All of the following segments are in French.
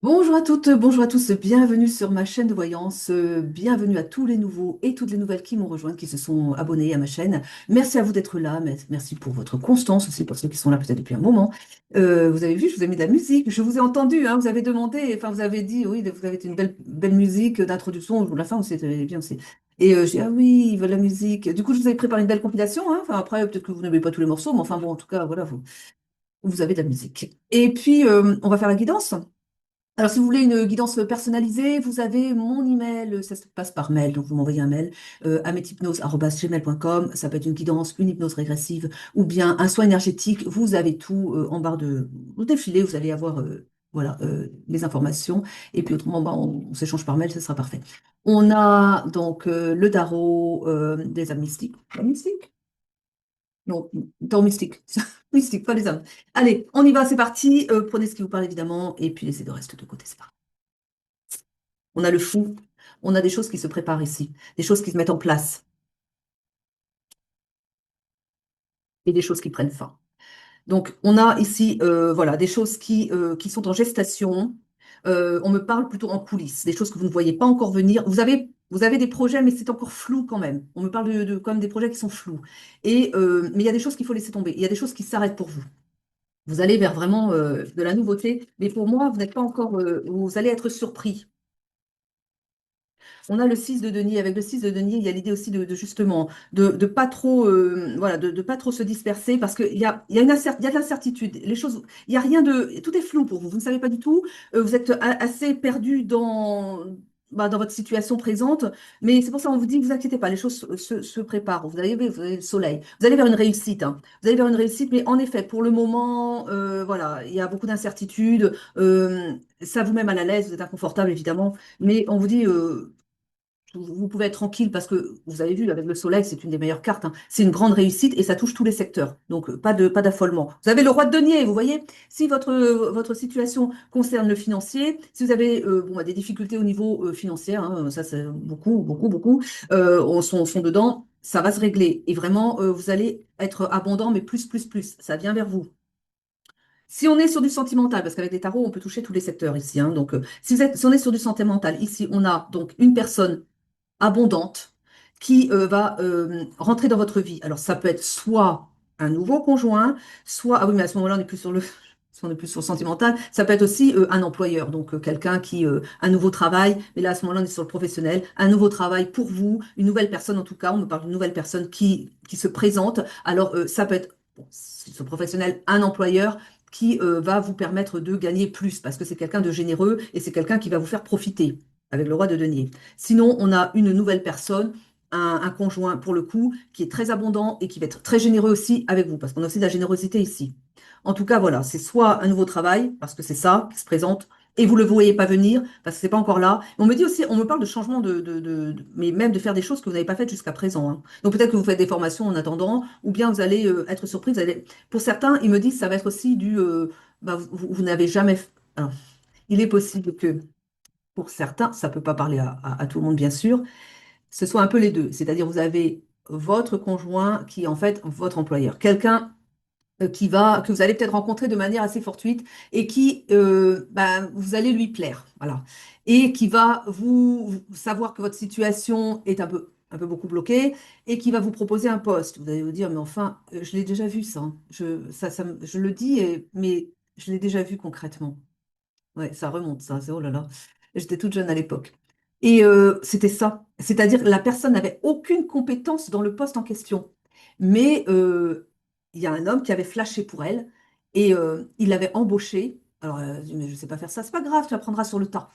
Bonjour à toutes, bonjour à tous, bienvenue sur ma chaîne de voyance, bienvenue à tous les nouveaux et toutes les nouvelles qui m'ont rejoint, qui se sont abonnés à ma chaîne. Merci à vous d'être là, merci pour votre constance aussi, pour ceux qui sont là peut-être depuis un moment. Vous avez vu, je vous ai mis de la musique, je vous ai entendu, hein, vous avez demandé, enfin vous avez dit, oui, vous avez une belle musique d'introduction, la fin aussi, c'était bien aussi. Et j'ai dit, ah oui, ils veulent la musique. Du coup, je vous avais préparé une belle compilation, hein. Enfin après, peut-être que vous n'aimez pas tous les morceaux, mais enfin bon, en tout cas, voilà, vous avez de la musique. Et puis, on va faire la guidance. Alors, si vous voulez une guidance personnalisée, vous avez mon email, ça se passe par mail, donc vous m'envoyez un mail, amethypnose@gmail.com. Ça peut être une guidance, une hypnose régressive, ou bien un soin énergétique. Vous avez tout en barre de vous défilez, vous allez avoir voilà, les informations. Et puis autrement, bah, on s'échange par mail, ce sera parfait. On a donc le tarot des âmes mystiques. Âmes mystiques? Non, tarot mystique. Mystique, pas les âmes. Allez, on y va, c'est parti. Prenez ce qui vous parle évidemment, et puis laissez le reste de côté, c'est parti. On a le fou, on a des choses qui se préparent ici, des choses qui se mettent en place et des choses qui prennent fin. Donc, on a ici voilà, des choses qui sont en gestation. On me parle plutôt en coulisses, des choses que vous ne voyez pas encore venir. Vous avez des projets, mais c'est encore flou quand même. On me parle quand même des projets qui sont flous. Mais il y a des choses qu'il faut laisser tomber. Il y a des choses qui s'arrêtent pour vous. Vous allez vers vraiment de la nouveauté. Mais pour moi, vous n'êtes pas encore. Vous allez être surpris. On a le 6 de denier. Avec le 6 de denier, il y a l'idée aussi justement de pas trop, voilà, de pas trop se disperser parce qu'il y a il y a de l'incertitude. Les choses, il y a rien de, tout est flou pour vous. Vous ne savez pas du tout. Vous êtes assez perdu dans votre situation présente. Mais c'est pour ça qu'on vous dit, ne vous inquiétez pas, les choses se préparent. Vous avez le soleil. Vous allez vers une réussite, hein. Vous allez vers une réussite, mais en effet, pour le moment, voilà, il y a beaucoup d'incertitudes. Ça vous met mal à l'aise, vous êtes inconfortable évidemment. Mais on vous dit, vous pouvez être tranquille parce que vous avez vu, avec le soleil, c'est une des meilleures cartes, hein. C'est une grande réussite et ça touche tous les secteurs. Donc, pas d'affolement. Vous avez le roi de denier, vous voyez, si votre situation concerne le financier, si vous avez bon, bah, des difficultés au niveau financier, hein, ça c'est beaucoup, beaucoup, beaucoup, sont dedans, ça va se régler. Et vraiment, vous allez être abondant, mais plus, plus, plus. Ça vient vers vous. Si on est sur du sentimental, parce qu'avec les tarots, on peut toucher tous les secteurs ici, hein, donc, si on est sur du sentimental, ici, on a donc une personne abondante qui va rentrer dans votre vie. Alors, ça peut être soit un nouveau conjoint, soit, ah oui, mais à ce moment-là, on n'est plus sur le, si on est plus sur le sentimental, ça peut être aussi un employeur, donc quelqu'un un nouveau travail, mais là, à ce moment-là, on est sur le professionnel, un nouveau travail pour vous, une nouvelle personne en tout cas, on me parle d'une nouvelle personne qui se présente. Alors, ça peut être, bon, si c'est professionnel, un employeur qui va vous permettre de gagner plus, parce que c'est quelqu'un de généreux et c'est quelqu'un qui va vous faire profiter avec le roi de denier. Sinon, on a une nouvelle personne, un conjoint pour le coup, qui est très abondant et qui va être très généreux aussi avec vous, parce qu'on a aussi de la générosité ici. En tout cas, voilà, c'est soit un nouveau travail, parce que c'est ça qui se présente, et vous ne le voyez pas venir, parce que c'est pas encore là. On me dit aussi, on me parle de changement mais même de faire des choses que vous n'avez pas faites jusqu'à présent, hein. Donc peut-être que vous faites des formations en attendant, ou bien vous allez être surpris. Pour certains, ils me disent, ça va être aussi bah, vous n'avez jamais. Alors, il est possible que pour certains, ça ne peut pas parler à tout le monde, bien sûr, ce soit un peu les deux. C'est-à-dire, vous avez votre conjoint qui est en fait votre employeur. Quelqu'un que vous allez peut-être rencontrer de manière assez fortuite et qui, bah, vous allez lui plaire. Voilà. Et qui va savoir que votre situation est un peu beaucoup bloquée et qui va vous proposer un poste. Vous allez vous dire, mais enfin, je l'ai déjà vu ça, hein. Je le dis, mais je l'ai déjà vu concrètement. Ouais, ça remonte, ça. Oh là là. J'étais toute jeune à l'époque. Et c'était ça. C'est-à-dire, la personne n'avait aucune compétence dans le poste en question. Mais il y a un homme qui avait flashé pour elle et il l'avait embauchée. Alors, elle a dit, mais je ne sais pas faire ça. C'est pas grave, tu apprendras sur le tas.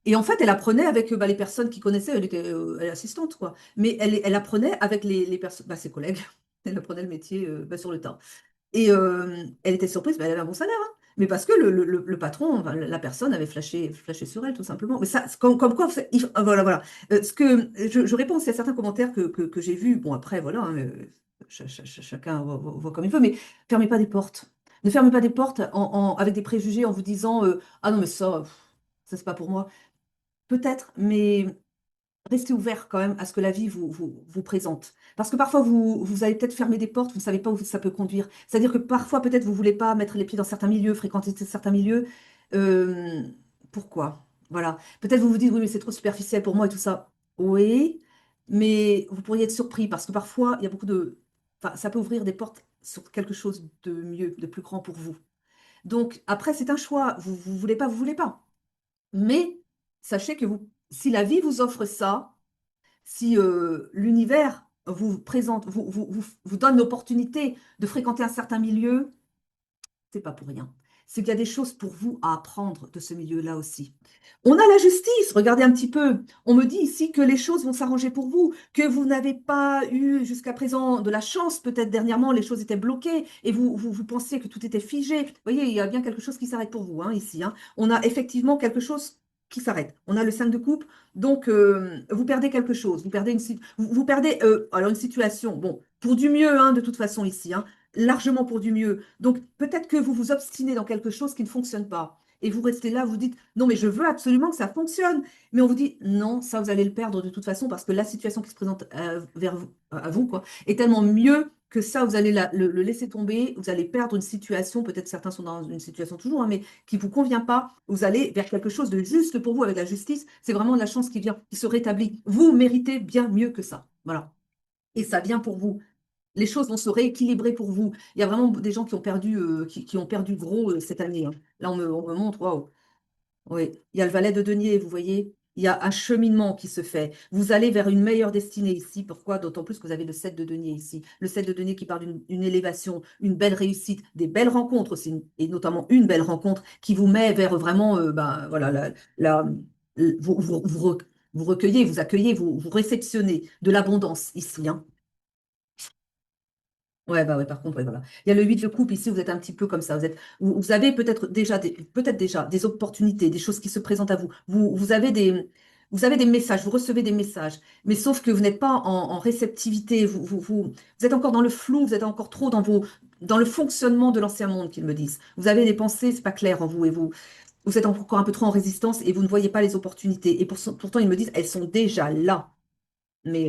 Et en fait, elle apprenait avec bah, les personnes qui connaissaient. Elle est assistante, quoi. Mais elle apprenait avec les personnes, bah, ses collègues. Elle apprenait le métier bah, sur le tas. Et elle était surprise, mais elle avait un bon salaire, hein. Mais parce que le patron, enfin, la personne avait flashé sur elle, tout simplement. Mais ça, comme quoi, voilà, voilà. Je réponds aussi à certains commentaires que j'ai vus. Bon, après, voilà, hein, chacun voit comme il veut, mais fermez pas des portes. Ne fermez pas des portes avec des préjugés en vous disant ah non, mais ça, c'est pas pour moi. Peut-être, mais restez ouvert quand même à ce que la vie vous présente. Parce que parfois, vous allez peut-être fermer des portes, vous ne savez pas où ça peut conduire. C'est-à-dire que parfois, peut-être, vous ne voulez pas mettre les pieds dans certains milieux, fréquenter certains milieux, euh, Pourquoi? Voilà. Peut-être vous vous dites, oui, mais c'est trop superficiel pour moi et tout ça. Oui, mais vous pourriez être surpris parce que parfois, il y a beaucoup de... Enfin, ça peut ouvrir des portes sur quelque chose de mieux, de plus grand pour vous. Donc, après, c'est un choix. Vous voulez pas, vous voulez pas. Mais sachez que vous, si la vie vous offre ça, si l'univers vous présente, vous donne l'opportunité de fréquenter un certain milieu, c'est pas pour rien. C'est qu'il y a des choses pour vous à apprendre de ce milieu-là aussi. On a la justice, regardez un petit peu. On me dit ici que les choses vont s'arranger pour vous, que vous n'avez pas eu jusqu'à présent de la chance, peut-être dernièrement les choses étaient bloquées et vous pensiez que tout était figé. Vous voyez, il y a bien quelque chose qui s'arrête pour vous hein, ici. Hein. On a effectivement quelque chose qui s'arrête. On a le 5 de coupe, donc vous perdez quelque chose. Vous perdez vous perdez alors une situation, bon, pour du mieux hein, de toute façon ici. Hein, largement pour du mieux. Donc peut-être que vous vous obstinez dans quelque chose qui ne fonctionne pas. Et vous restez là, vous dites, non, mais je veux absolument que ça fonctionne. Mais on vous dit, non, ça, vous allez le perdre de toute façon parce que la situation qui se présente vers vous, à vous, quoi, est tellement mieux que ça, vous allez le laisser tomber. Vous allez perdre une situation, peut-être certains sont dans une situation toujours, hein, mais qui ne vous convient pas. Vous allez vers quelque chose de juste pour vous avec la justice. C'est vraiment la chance qui vient, qui se rétablit. Vous méritez bien mieux que ça. Voilà. Et ça vient pour vous les choses vont se rééquilibrer pour vous. Il y a vraiment des gens qui ont perdu gros cette année. Hein. Là, on me montre, waouh. Oui, il y a le valet de denier, vous voyez. Il y a un cheminement qui se fait. Vous allez vers une meilleure destinée ici. Pourquoi? D'autant plus que vous avez le 7 de denier ici. Le 7 de denier qui parle d'une une élévation, une belle réussite, des belles rencontres aussi, et notamment une belle rencontre qui vous met vers vraiment, ben, voilà, la- vous recueillez, vous accueillez, vous réceptionnez de l'abondance ici. Hein. Ouais, bah ouais, par contre, ouais, voilà. Il y a le 8 de coupe ici, vous êtes un petit peu comme ça. Vous avez peut-être déjà des opportunités, des choses qui se présentent à vous. Vous avez des messages, vous recevez des messages, mais sauf que vous n'êtes pas en réceptivité. Vous êtes encore dans le flou, vous êtes encore trop dans le fonctionnement de l'ancien monde, qu'ils me disent. Vous avez des pensées, c'est pas clair en vous, et vous êtes encore un peu trop en résistance et vous ne voyez pas les opportunités. Et pourtant, ils me disent, elles sont déjà là. Mais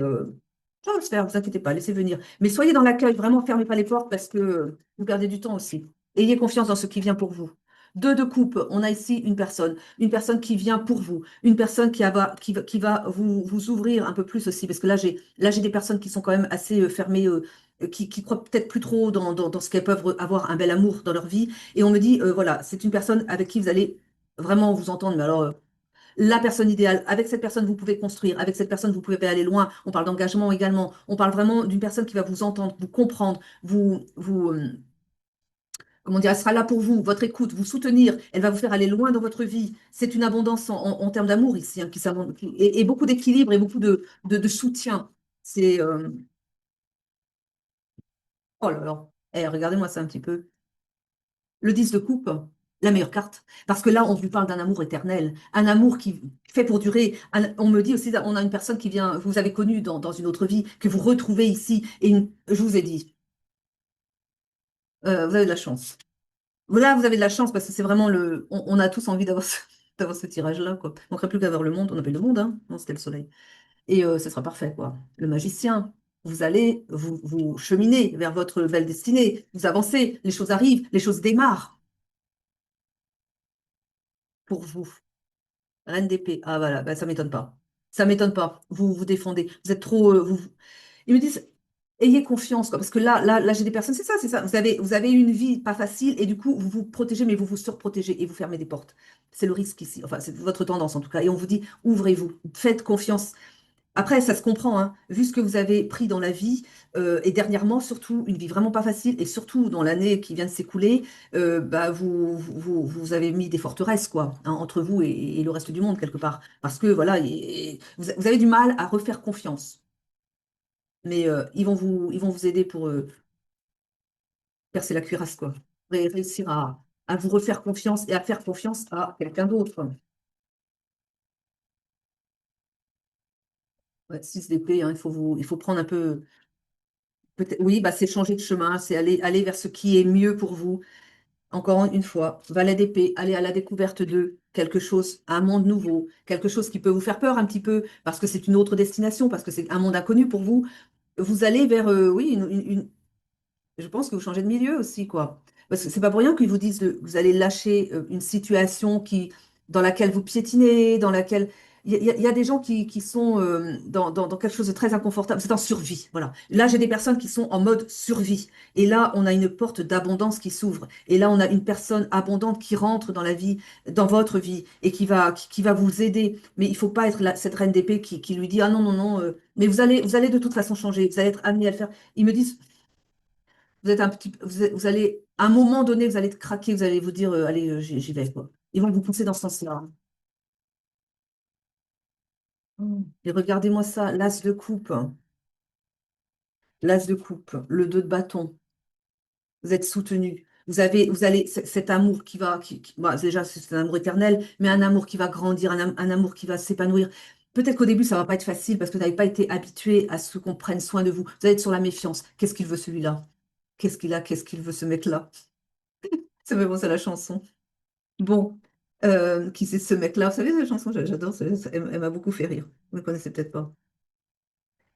ça va se faire, vous inquiétez pas, laissez venir. Mais soyez dans l'accueil, vraiment, fermez pas les portes parce que vous perdez du temps aussi. Ayez confiance dans ce qui vient pour vous. Deux de coupe, on a ici une personne qui vient pour vous, une personne qui va vous ouvrir un peu plus aussi, parce que là, j'ai des personnes qui sont quand même assez fermées, qui croient peut-être plus trop dans ce qu'elles peuvent avoir un bel amour dans leur vie. Et on me dit, voilà, c'est une personne avec qui vous allez vraiment vous entendre, mais alors la personne idéale. Avec cette personne, vous pouvez construire. Avec cette personne, vous pouvez aller loin. On parle d'engagement également. On parle vraiment d'une personne qui va vous entendre, vous comprendre, comment dire, elle sera là pour vous, votre écoute, vous soutenir. Elle va vous faire aller loin dans votre vie. C'est une abondance en termes d'amour ici, hein, et beaucoup d'équilibre et beaucoup de soutien. C'est, oh là là. Eh, regardez-moi ça un petit peu. Le 10 de coupe, la meilleure carte. Parce que là, on lui parle d'un amour éternel, un amour qui fait pour durer. On me dit aussi, on a une personne qui vient, vous avez connue dans une autre vie, que vous retrouvez ici. Je vous ai dit, vous avez de la chance. Là, vous avez de la chance parce que c'est vraiment on a tous envie d'avoir d'avoir ce tirage-là, quoi. On ne plus qu'à voir le monde. On appelle le monde, hein. Non, c'était le soleil. Et ce sera parfait, quoi. Le magicien. Vous allez vous cheminer vers votre belle destinée. Vous avancez, les choses arrivent, les choses démarrent pour vous. Reine d'épée. Ah voilà, bah, ça m'étonne pas. Ça m'étonne pas. Vous vous défendez. Vous êtes trop. Ils me disent, ayez confiance, quoi. Parce que là, j'ai des personnes, c'est ça, c'est ça. Vous avez une vie pas facile et du coup, vous vous protégez, mais vous vous surprotégez et vous fermez des portes. C'est le risque ici. Enfin, c'est votre tendance en tout cas. Et on vous dit, ouvrez-vous, faites confiance. Après, ça se comprend, hein, vu ce que vous avez pris dans la vie, et dernièrement, surtout, une vie vraiment pas facile, et surtout dans l'année qui vient de s'écouler, bah, vous avez mis des forteresses, quoi, hein, entre vous et le reste du monde, quelque part. Parce que, voilà, vous avez du mal à refaire confiance. Mais ils vont vous aider pour percer la cuirasse, quoi. Réussir à vous refaire confiance et à faire confiance à quelqu'un d'autre. Ouais, 6 d'épée, hein, il faut prendre un peu. Oui, bah, c'est changer de chemin, c'est aller vers ce qui est mieux pour vous. Encore une fois, valet d'épée, aller à la découverte de quelque chose, un monde nouveau, quelque chose qui peut vous faire peur un petit peu, parce que c'est une autre destination, parce que c'est un monde inconnu pour vous. Vous allez vers, oui, je pense que vous changez de milieu aussi, quoi. Parce que c'est pas pour rien qu'ils vous disent vous allez lâcher une situation dans laquelle vous piétinez, dans laquelle il y a des gens qui sont dans quelque chose de très inconfortable. C'est en survie. Voilà. Là, j'ai des personnes qui sont en mode survie. Et là, on a une porte d'abondance qui s'ouvre. Et là, on a une personne abondante qui rentre dans la vie, dans votre vie, et qui va vous aider. Mais il faut pas être cette reine d'épée qui lui dit, ah non, non, non, mais vous allez de toute façon changer. Vous allez être amené à le faire. Ils me disent, vous êtes un petit, vous allez, à un moment donné, vous allez être craquer, vous allez vous dire, allez, j'y vais, quoi. Ils vont vous pousser dans ce sens-là. Et regardez-moi ça, l'as de coupe, le 2 de bâton. Vous êtes soutenu. Vous allez, cet amour bah, déjà, c'est un amour éternel, mais un amour qui va grandir, un amour qui va s'épanouir. Peut-être qu'au début, ça va pas être facile parce que vous n'avez pas été habitué à ce qu'on prenne soin de vous. Vous allez être sur la méfiance. Qu'est-ce qu'il veut celui-là? Qu'est-ce qu'il a? Qu'est-ce qu'il veut ce mec-là? Ça me fait penser à la chanson. Bon, qui c'est ce mec-là? Vous savez, cette chanson, j'adore, elle m'a beaucoup fait rire. Vous ne connaissez peut-être pas.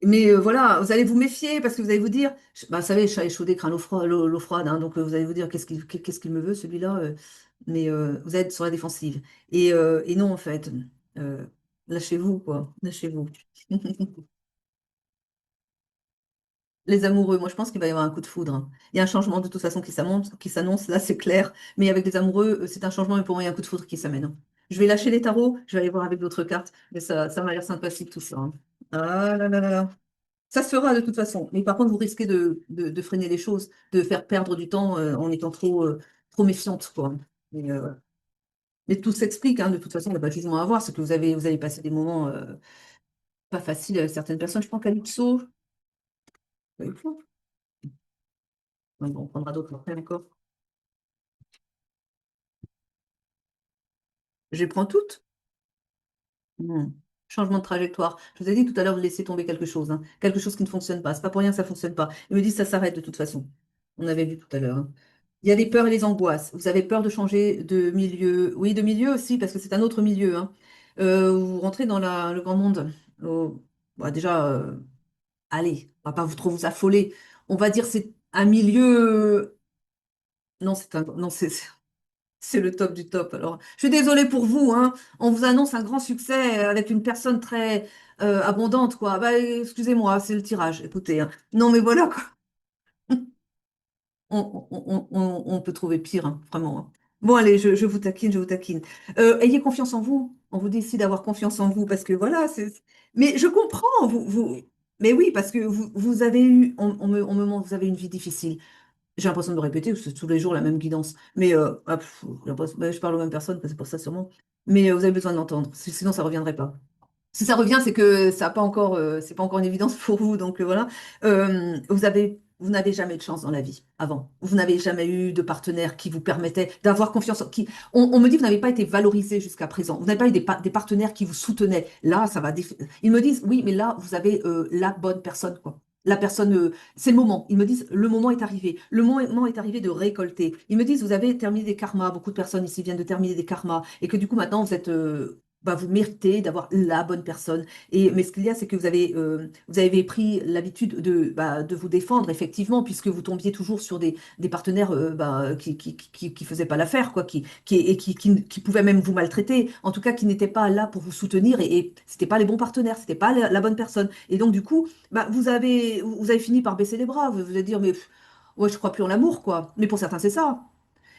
Mais voilà, vous allez vous méfier parce que vous allez vous dire, bah, vous savez, chat échaudé craint l'eau froide, hein, donc vous allez vous dire, qu'est-ce qu'il me veut, celui-là? Mais vous êtes sur la défensive. Et non, en fait, euh, lâchez-vous, quoi, lâchez-vous. Les amoureux, moi je pense qu'il va y avoir un coup de foudre, hein. Il y a un changement de toute façon qui s'annonce, là c'est clair. Mais avec les amoureux, c'est un changement, mais pour moi il y a un coup de foudre qui s'amène, hein. Je vais lâcher les tarots, je vais aller voir avec d'autres cartes, mais ça m'a l'air sympathique tout ça, hein. Ah là là là là. Ça se fera de toute façon. Mais par contre, vous risquez de freiner les choses, de faire perdre du temps en étant trop méfiante, quoi. Mais, euh, mais tout s'explique, hein, de toute façon, il n'y a pas de jugement à avoir. C'est que vous avez passé des moments pas faciles avec certaines personnes. Je prends Calypso. Calypso. Ouais, bon, on prendra d'autres après encore. Je les prends toutes. Hmm. Changement de trajectoire. Je vous ai dit tout à l'heure de laisser tomber quelque chose, hein. Quelque chose qui ne fonctionne pas. C'est pas pour rien que ça ne fonctionne pas. Ils me disent ça s'arrête de toute façon. On avait vu tout à l'heure, hein. Il y a les peurs et les angoisses. Vous avez peur de changer de milieu. Oui, de milieu aussi, parce que c'est un autre milieu, hein. Vous rentrez dans le grand monde. Bah, déjà, allez, on va pas vous trop vous affoler. On va dire c'est un milieu. Non, non, c'est le top du top. Alors, je suis désolée pour vous, hein. On vous annonce un grand succès avec une personne très abondante, quoi. Bah, excusez-moi, c'est le tirage. Écoutez, hein. Non, mais voilà, quoi. On peut trouver pire, hein, vraiment, hein. Bon, allez, je vous taquine, je vous taquine. Ayez confiance en vous. On vous décide d'avoir confiance en vous parce que voilà, Mais je comprends, Mais oui, parce que vous avez eu, on me montre, vous avez une vie difficile. J'ai l'impression de me répéter, parce que c'est tous les jours la même guidance. Mais je parle aux mêmes personnes, c'est pour ça sûrement. Mais vous avez besoin de l'entendre, sinon ça ne reviendrait pas. Si ça revient, c'est que ça a pas encore, c'est pas encore une évidence pour vous. Donc voilà. Vous n'avez jamais eu de chance dans la vie avant. Vous n'avez jamais eu de partenaire qui vous permettait d'avoir confiance. On me dit que vous n'avez pas été valorisé jusqu'à présent. Vous n'avez pas eu des partenaires qui vous soutenaient. Là, ça va. Ils me disent, oui, mais là, vous avez la bonne personne, quoi. La personne, c'est le moment. Ils me disent, le moment est arrivé. Le moment est arrivé de récolter. Ils me disent, vous avez terminé des karmas. Beaucoup de personnes ici viennent de terminer des karmas. Et que du coup, maintenant, vous êtes, bah, vous méritez d'avoir la bonne personne. Mais ce qu'il y a, c'est que vous avez pris l'habitude de vous défendre, effectivement, puisque vous tombiez toujours sur des partenaires bah, qui faisaient pas l'affaire, quoi, qui pouvaient même vous maltraiter, en tout cas qui n'étaient pas là pour vous soutenir, et c'était pas les bons partenaires, c'était pas la bonne personne. Et donc, du coup, bah, vous avez fini par baisser les bras, vous allez dire, mais ouais, je crois plus en l'amour, quoi. Mais pour certains, c'est ça.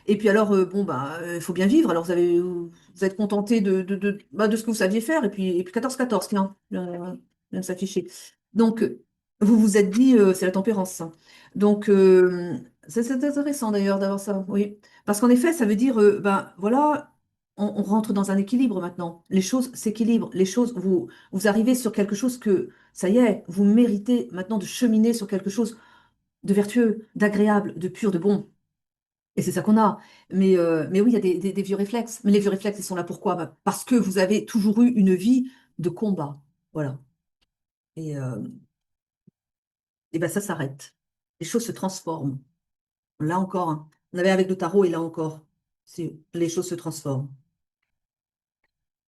Et puis alors, bon, bah, il faut bien vivre. Alors, vous êtes contenté bah, de ce que vous saviez faire. Et puis 14-14, tiens, vient de s'afficher. Donc, vous vous êtes dit, c'est la tempérance, ça. Donc, c'est intéressant d'ailleurs d'avoir ça, oui. Parce qu'en effet, ça veut dire, ben voilà, on rentre dans un équilibre maintenant. Les choses s'équilibrent. Les choses, vous arrivez sur quelque chose que, ça y est, vous méritez maintenant de cheminer sur quelque chose de vertueux, d'agréable, de pur, de bon. Et c'est ça qu'on a. Mais oui, il y a des vieux réflexes. Mais les vieux réflexes, ils sont là pourquoi? Bah, parce que vous avez toujours eu une vie de combat. Voilà. Et ben ça s'arrête. Les choses se transforment. Là encore, hein. On avait avec le tarot et là encore, les choses se transforment.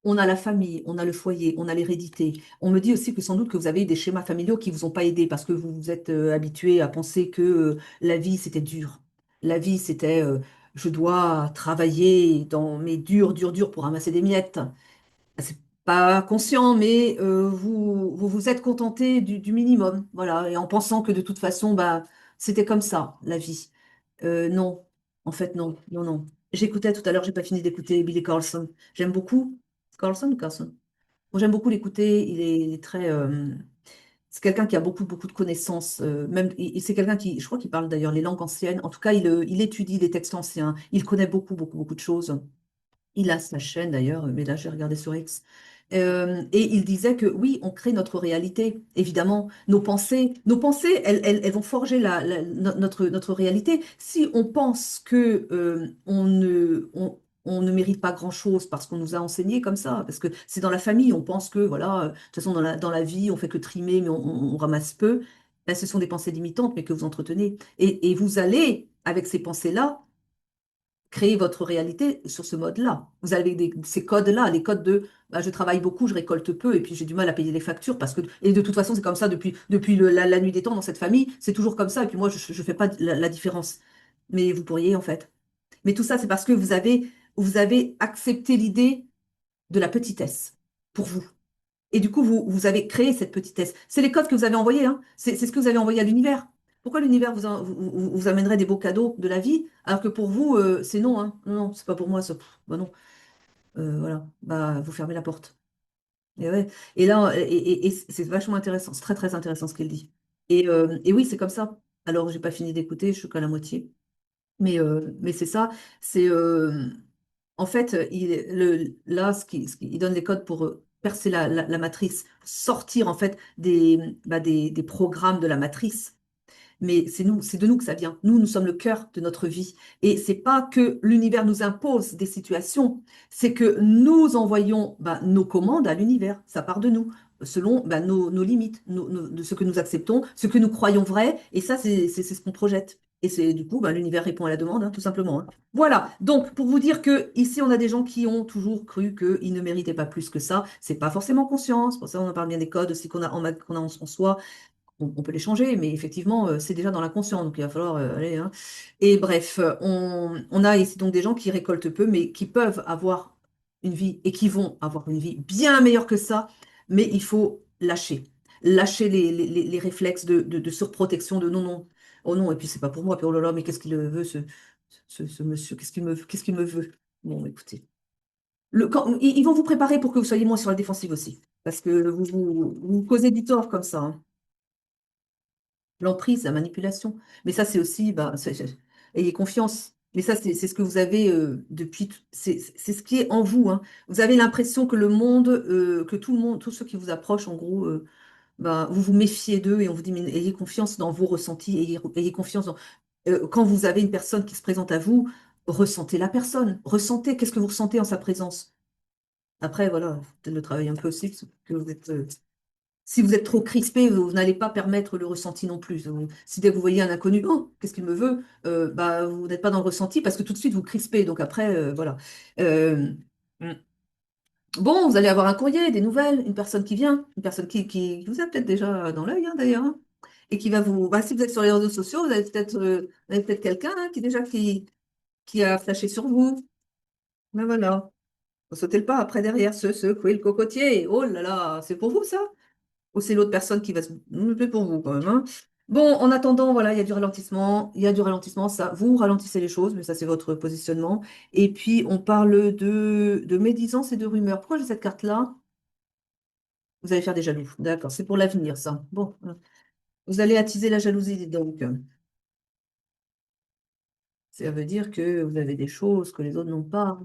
On a la famille, on a le foyer, on a l'hérédité. On me dit aussi que sans doute que vous avez eu des schémas familiaux qui vous ont pas aidé parce que vous vous êtes habitué à penser que la vie c'était dur. La vie c'était je dois travailler dans mes durs pour ramasser des miettes. C'est pas conscient, mais vous vous êtes contenté du minimum, voilà, et en pensant que de toute façon, bah, c'était comme ça, la vie. Non, en fait, non, non, non. J'écoutais tout à l'heure, j'ai pas fini d'écouter Billy Carlson. J'aime beaucoup. Carlson ou Carlson? Bon, j'aime beaucoup l'écouter. Il est très. C'est quelqu'un qui a beaucoup de connaissances. Même, c'est quelqu'un qui, je crois qu'il parle d'ailleurs les langues anciennes. En tout cas, il étudie les textes anciens. Il connaît beaucoup de choses. Il a sa chaîne d'ailleurs, mais là j'ai regardé sur X. Et il disait que oui, on crée notre réalité, évidemment. Nos pensées, elles vont forger notre réalité. Si on pense que on ne mérite pas grand-chose parce qu'on nous a enseigné comme ça, parce que c'est dans la famille, on pense que voilà, de toute façon dans la vie, on fait que trimer, mais on ramasse peu. Ben, ce sont des pensées limitantes, mais que vous entretenez. Et vous allez, avec ces pensées-là, créer votre réalité sur ce mode-là. Vous avez ces codes-là, les codes de bah, je travaille beaucoup, je récolte peu, et puis j'ai du mal à payer les factures parce que et de toute façon c'est comme ça depuis la nuit des temps dans cette famille, c'est toujours comme ça. Et puis moi je fais pas la différence. Mais vous pourriez en fait. Mais tout ça c'est parce que vous avez accepté l'idée de la petitesse pour vous. Et du coup, vous avez créé cette petitesse. C'est les codes que vous avez envoyés, hein. C'est ce que vous avez envoyé à l'univers. Pourquoi l'univers vous amènerait des beaux cadeaux de la vie, alors que pour vous, c'est non, hein. Non, non, c'est pas pour moi, ça. Pff, bah non. Voilà. Bah, vous fermez la porte. Et, ouais. Et là, et c'est vachement intéressant. C'est très intéressant ce qu'elle dit. Et oui, c'est comme ça. Alors, j'ai pas fini d'écouter, je suis qu'à la moitié. Mais c'est ça. C'est en fait, là, il donne les codes pour percer la matrice, sortir en fait des programmes de la matrice. Mais c'est nous, c'est de nous que ça vient. Nous sommes le cœur de notre vie. Et c'est pas que l'univers nous impose des situations, c'est que nous envoyons bah, nos commandes à l'univers. Ça part de nous, selon bah, nos limites, de ce que nous acceptons, ce que nous croyons vrai. Et ça, c'est ce qu'on projette. Et c'est du coup, bah, l'univers répond à la demande, hein, tout simplement, hein. Voilà. Donc, pour vous dire que ici, on a des gens qui ont toujours cru qu'ils ne méritaient pas plus que ça. C'est pas forcément conscience. Pour ça, on en parle bien des codes aussi qu'on a en soi, on peut les changer, mais effectivement, c'est déjà dans l'inconscient, donc il va falloir aller, hein. Et bref, on a ici donc des gens qui récoltent peu, mais qui peuvent avoir une vie et qui vont avoir une vie bien meilleure que ça, mais il faut lâcher. Lâcher les réflexes de surprotection, de non, non, oh non, et puis c'est pas pour moi, puis oh là là, mais qu'est-ce qu'il veut, ce monsieur, qu'est-ce qu'il me veut? Bon, écoutez. Ils vont vous préparer pour que vous soyez moins sur la défensive aussi, parce que vous causez du tort comme ça, hein. L'emprise, la manipulation. Mais ça, c'est aussi, bah, ayez confiance. Mais ça, c'est ce que vous avez depuis, c'est ce qui est en vous, hein. Vous avez l'impression que le monde, que tout le monde, tous ceux qui vous approchent, en gros, bah, vous vous méfiez d'eux et on vous dit, mais ayez confiance dans vos ressentis, ayez confiance dans, quand vous avez une personne qui se présente à vous, ressentez la personne, ressentez, qu'est-ce que vous ressentez en sa présence. Après, voilà, peut-être le travail un peu aussi, parce que vous êtes, si vous êtes trop crispé, vous n'allez pas permettre le ressenti non plus. Si dès que vous voyez un inconnu, oh, qu'est-ce qu'il me veut? Bah, vous n'êtes pas dans le ressenti parce que tout de suite vous crispez. Donc après, voilà. Euh, mm. Bon, vous allez avoir un courrier, des nouvelles, une personne qui vient, une personne qui vous a peut-être déjà dans l'œil, hein, d'ailleurs, hein, et qui va vous. Bah, si vous êtes sur les réseaux sociaux, vous avez peut-être quelqu'un hein, qui déjà qui a flashé sur vous. Ben voilà. Vous sautez le pas après derrière, secouez le cocotier. Oh là là, c'est pour vous ça? Ou c'est l'autre personne qui va se mais pour vous quand même, hein. Bon, en attendant, voilà, il y a du ralentissement. Il y a du ralentissement, ça, vous ralentissez les choses, mais ça, c'est votre positionnement. Et puis, on parle de médisance et de rumeurs. Pourquoi j'ai cette carte-là? Vous allez faire des jaloux. D'accord, c'est pour l'avenir, ça. Bon, voilà. Vous allez attiser la jalousie, donc. Ça veut dire que vous avez des choses que les autres n'ont pas.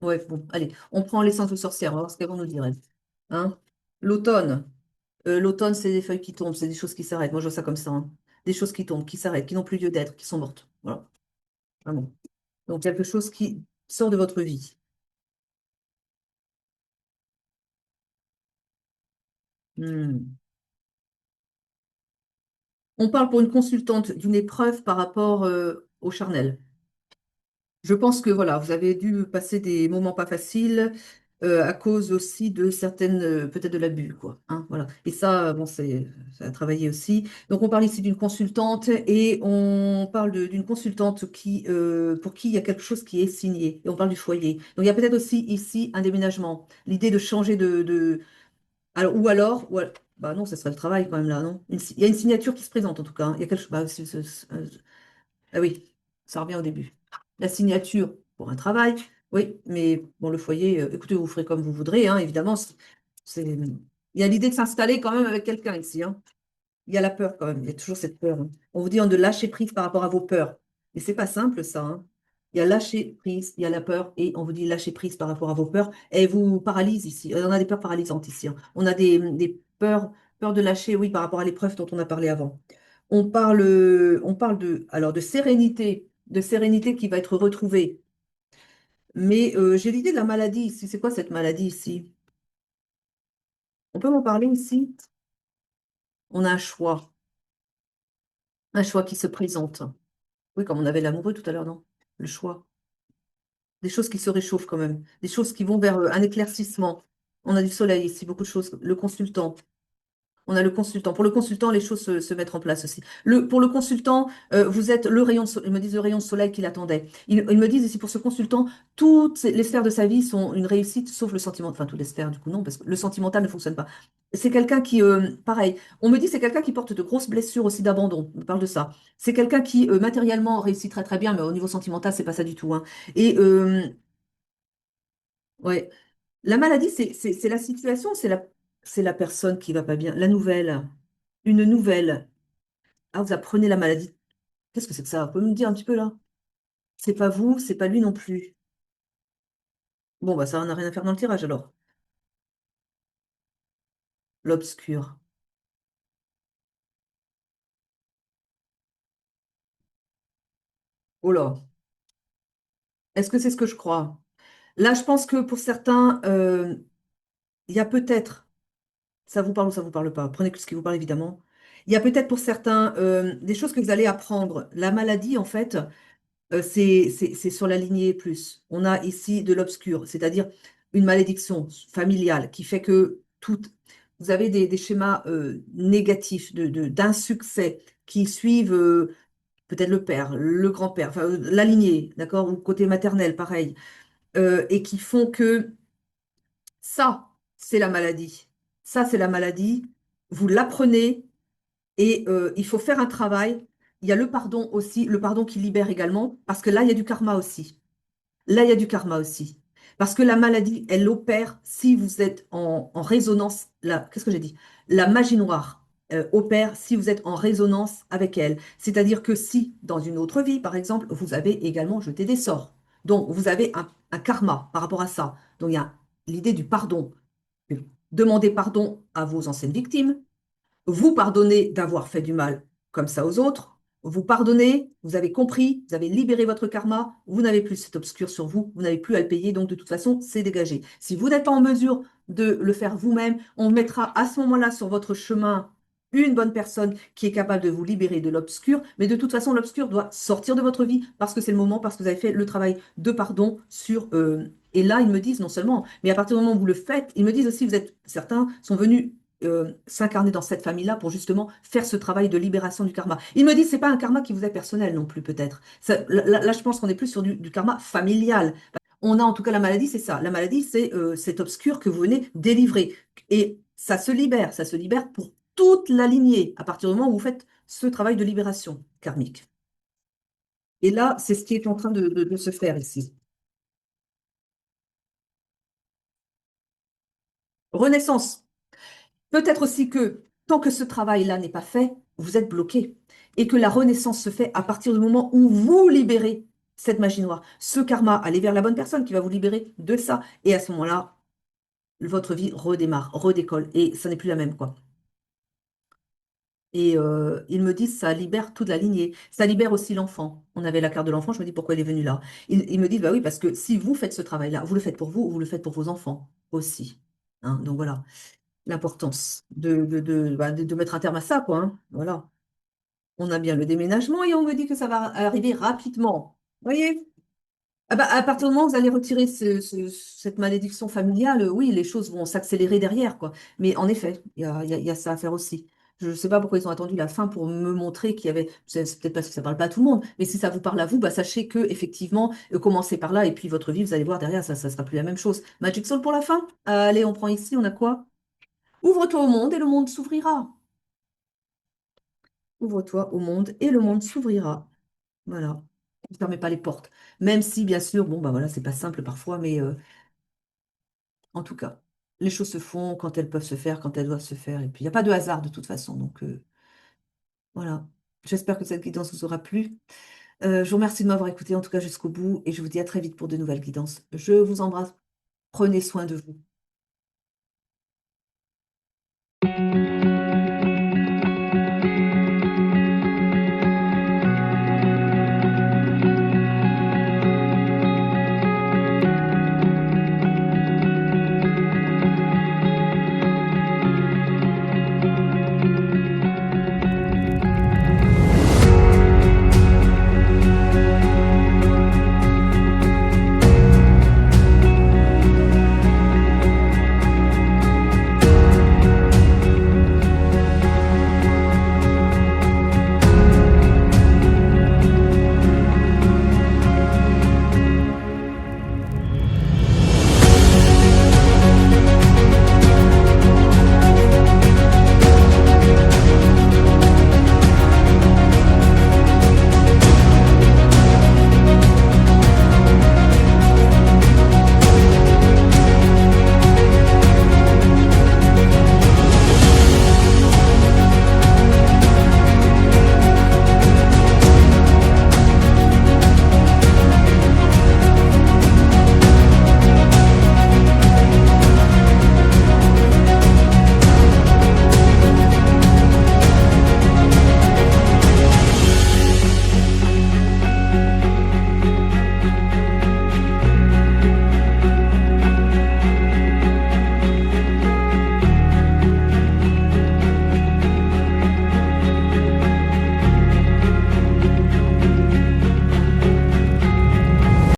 Ouais, bon, allez, on prend l'essence de sorcière, on va voir ce qu'elles vont nous dire, elles. Hein? L'automne. L'automne, c'est des feuilles qui tombent, c'est des choses qui s'arrêtent. Moi, je vois ça comme ça, hein. Des choses qui tombent, qui s'arrêtent, qui n'ont plus lieu d'être, qui sont mortes. Voilà, vraiment. Donc, quelque chose qui sort de votre vie. Hmm. On parle pour une consultante d'une épreuve par rapport au charnel. Je pense que voilà, vous avez dû passer des moments pas faciles. à cause aussi de certaines, peut-être de l'abus, quoi. Hein, voilà. Et ça, bon, ça a travaillé aussi. Donc, on parle ici d'une consultante et on parle d'une consultante pour qui il y a quelque chose qui est signé. Et on parle du foyer. Donc, il y a peut-être aussi ici un déménagement. L'idée de changer alors, bah non, ça serait le travail quand même là, non? Il y a une signature qui se présente en tout cas. Hein. Il y a quelque chose. Ah oui, ça revient au début. La signature pour un travail, oui, mais bon, le foyer, écoutez, vous ferez comme vous voudrez, hein, évidemment. Il y a l'idée de s'installer quand même avec quelqu'un ici, hein. Il y a la peur quand même, il y a toujours cette peur. Hein. On vous dit de lâcher prise par rapport à vos peurs. Et c'est pas simple ça. Hein. Il y a lâcher prise, il y a la peur, et on vous dit lâcher prise par rapport à vos peurs. Et vous paralyse ici. On a des peurs paralysantes ici. Hein. On a des peurs de lâcher, oui, par rapport à l'épreuve dont on a parlé avant. On parle alors de sérénité qui va être retrouvée. Mais j'ai l'idée de la maladie ici. C'est quoi cette maladie ici? On peut m'en parler ici? On a un choix qui se présente. Oui, comme on avait l'amoureux tout à l'heure, non? Le choix. Des choses qui se réchauffent quand même. Des choses qui vont vers un éclaircissement. On a du soleil ici, beaucoup de choses. Le consultant. On a le consultant. Pour le consultant, les choses se mettent en place aussi. Pour le consultant, vous êtes le rayon de soleil. Ils me disent le rayon de soleil qu'il attendait. Ils me disent ici pour ce consultant, toutes les sphères de sa vie sont une réussite, sauf le sentiment. Enfin, toutes les sphères, du coup, non, parce que le sentimental ne fonctionne pas. C'est quelqu'un qui, pareil, on me dit c'est quelqu'un qui porte de grosses blessures aussi d'abandon. On parle de ça. C'est quelqu'un qui, matériellement, réussit très très bien, mais au niveau sentimental, c'est pas ça du tout. Hein. Et, ouais. La maladie, c'est la situation, c'est la personne qui va pas bien. La nouvelle, une nouvelle. Ah, vous apprenez la maladie. Qu'est-ce que c'est que ça? Vous pouvez me dire un petit peu là? C'est pas vous, c'est pas lui non plus. Bon, bah ça n'a rien à faire dans le tirage alors. L'obscur. Oh là, est-ce que c'est ce que je crois? Là, je pense que pour certains, il y a peut-être, ça vous parle ou ça vous parle pas, prenez que ce qui vous parle évidemment. Il y a peut-être pour certains des choses que vous allez apprendre. La maladie, en fait. C'est sur la lignée plus. On a ici de l'obscur, c'est-à-dire une malédiction familiale qui fait que vous avez des schémas négatifs d'insuccès qui suivent peut-être le père, le grand-père, enfin, la lignée, d'accord, ou côté maternel, pareil, et qui font que ça, c'est la maladie. Ça, c'est la maladie. Vous l'apprenez et il faut faire un travail. Il y a le pardon aussi, le pardon qui libère également, parce que là, il y a du karma aussi. Là, il y a du karma aussi. Parce que la maladie, elle opère si vous êtes en résonance. Qu'est-ce que j'ai dit? La magie noire opère si vous êtes en résonance avec elle. C'est-à-dire que si, dans une autre vie, par exemple, vous avez également jeté des sorts. Donc, vous avez un karma par rapport à ça. Donc, il y a l'idée du pardon. Demandez pardon à vos anciennes victimes, vous pardonnez d'avoir fait du mal comme ça aux autres, vous pardonnez, vous avez compris, vous avez libéré votre karma, vous n'avez plus cet obscur sur vous, vous n'avez plus à le payer, donc de toute façon, c'est dégagé. Si vous n'êtes pas en mesure de le faire vous-même, on mettra à ce moment-là sur votre chemin une bonne personne qui est capable de vous libérer de l'obscur, mais de toute façon, l'obscur doit sortir de votre vie parce que c'est le moment, parce que vous avez fait le travail de pardon sur... et là, ils me disent non seulement, mais à partir du moment où vous le faites, ils me disent aussi, certains sont venus s'incarner dans cette famille-là pour justement faire ce travail de libération du karma. Il me dit, c'est pas un karma qui vous est personnel non plus, peut-être. Là, je pense qu'on est plus sur du karma familial. On a en tout cas la maladie, c'est ça. La maladie, c'est cet obscur que vous venez délivrer. Et ça se libère pour toute la lignée, à partir du moment où vous faites ce travail de libération karmique. Et là, c'est ce qui est en train de se faire ici. Renaissance. Peut-être aussi que tant que ce travail-là n'est pas fait, vous êtes bloqué. Et que la renaissance se fait à partir du moment où vous libérez cette magie noire. Ce karma, allez vers la bonne personne qui va vous libérer de ça. Et à ce moment-là, votre vie redémarre, redécolle. Et ça n'est plus la même, quoi. Et ils me disent, ça libère toute la lignée. Ça libère aussi l'enfant. On avait la carte de l'enfant, je me dis, pourquoi elle est venue là? Ils me disent, bah oui, parce que si vous faites ce travail-là, vous le faites pour vous, vous le faites pour vos enfants aussi. Hein, donc voilà. L'importance de mettre un terme à ça, quoi. Hein. Voilà. On a bien le déménagement et on me dit que ça va arriver rapidement. Vous voyez? Ah bah, à partir du moment où vous allez retirer cette malédiction familiale, oui, les choses vont s'accélérer derrière, quoi. Mais en effet, il y a ça à faire aussi. Je ne sais pas pourquoi ils ont attendu la fin pour me montrer qu'il y avait. C'est peut-être parce que ça parle pas à tout le monde, mais si ça vous parle à vous, bah, sachez que effectivement, commencez par là et puis votre vie, vous allez voir derrière, ça sera plus la même chose. Magic Soul pour la fin? Allez, on prend ici, on a quoi? Ouvre-toi au monde et le monde s'ouvrira. Ouvre-toi au monde et le monde s'ouvrira. Voilà. Ne fermez pas les portes. Même si, bien sûr, bon, bah voilà, c'est pas simple parfois, mais en tout cas, les choses se font quand elles peuvent se faire, quand elles doivent se faire. Et puis, il n'y a pas de hasard de toute façon. Donc, voilà. J'espère que cette guidance vous aura plu. Je vous remercie de m'avoir écouté, en tout cas jusqu'au bout, et je vous dis à très vite pour de nouvelles guidances. Je vous embrasse. Prenez soin de vous.